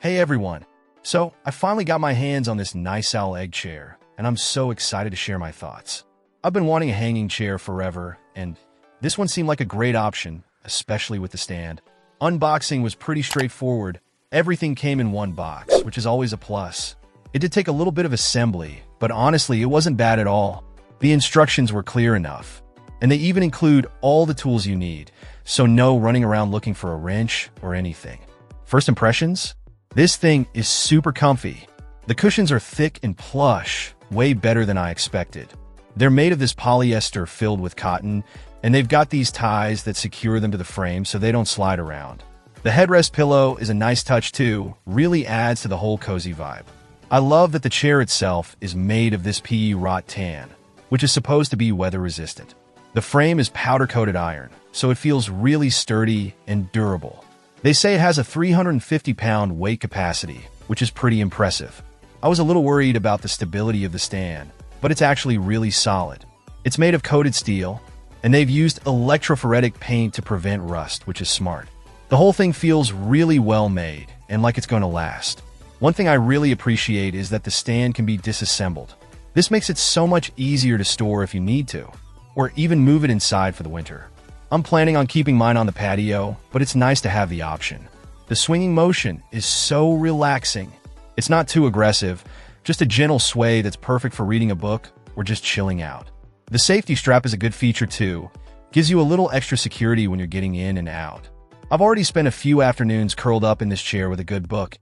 Hey everyone! So, I finally got my hands on this NICESOUL egg chair, and I'm so excited to share my thoughts. I've been wanting a hanging chair forever, and this one seemed like a great option, especially with the stand. Unboxing was pretty straightforward. Everything came in one box, which is always a plus. It did take a little bit of assembly, but honestly, it wasn't bad at all. The instructions were clear enough, and they even include all the tools you need, so no running around looking for a wrench or anything. First impressions? This thing is super comfy. The cushions are thick and plush, way better than I expected. They're made of this polyester filled with cotton, and they've got these ties that secure them to the frame so they don't slide around. The headrest pillow is a nice touch too, really adds to the whole cozy vibe. I love that the chair itself is made of this PE wrought tan, which is supposed to be weather resistant. The frame is powder-coated iron, so it feels really sturdy and durable. They say it has a 350-pound weight capacity, which is pretty impressive. I was a little worried about the stability of the stand, but it's actually really solid. It's made of coated steel, and they've used electrophoretic paint to prevent rust, which is smart. The whole thing feels really well made and like it's going to last. One thing I really appreciate is that the stand can be disassembled. This makes it so much easier to store if you need to, or even move it inside for the winter. I'm planning on keeping mine on the patio, but it's nice to have the option. The swinging motion is so relaxing. It's not too aggressive, just a gentle sway that's perfect for reading a book or just chilling out. The safety strap is a good feature too. Gives you a little extra security when you're getting in and out. I've already spent a few afternoons curled up in this chair with a good book,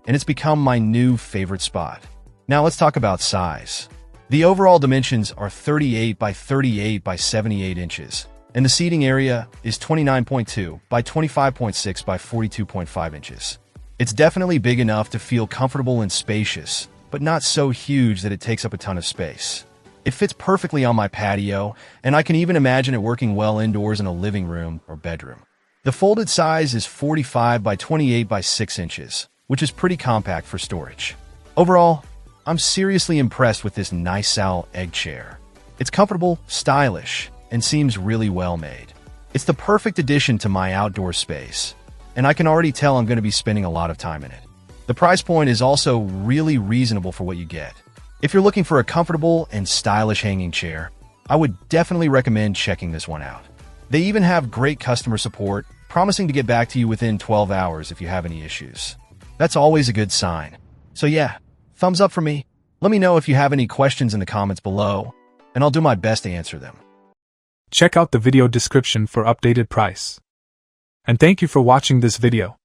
and it's become my new favorite spot. Now let's talk about size. The overall dimensions are 38 by 38 by 78 inches. And the seating area is 29.2 by 25.6 by 42.5 inches. It's definitely big enough to feel comfortable and spacious, but not so huge that it takes up a ton of space. It fits perfectly on my patio, and I can even imagine it working well indoors in a living room or bedroom. The folded size is 45 by 28 by 6 inches, which is pretty compact for storage. Overall, I'm seriously impressed with this NICESOUL egg chair. It's comfortable, stylish, and seems really well made. It's the perfect addition to my outdoor space, and I can already tell I'm going to be spending a lot of time in it. The price point is also really reasonable for what you get. If you're looking for a comfortable and stylish hanging chair, I would definitely recommend checking this one out. They even have great customer support, promising to get back to you within 12 hours if you have any issues. That's always a good sign. So yeah, thumbs up for me. Let me know if you have any questions in the comments below, and I'll do my best to answer them. Check out the video description for updated price. And thank you for watching this video.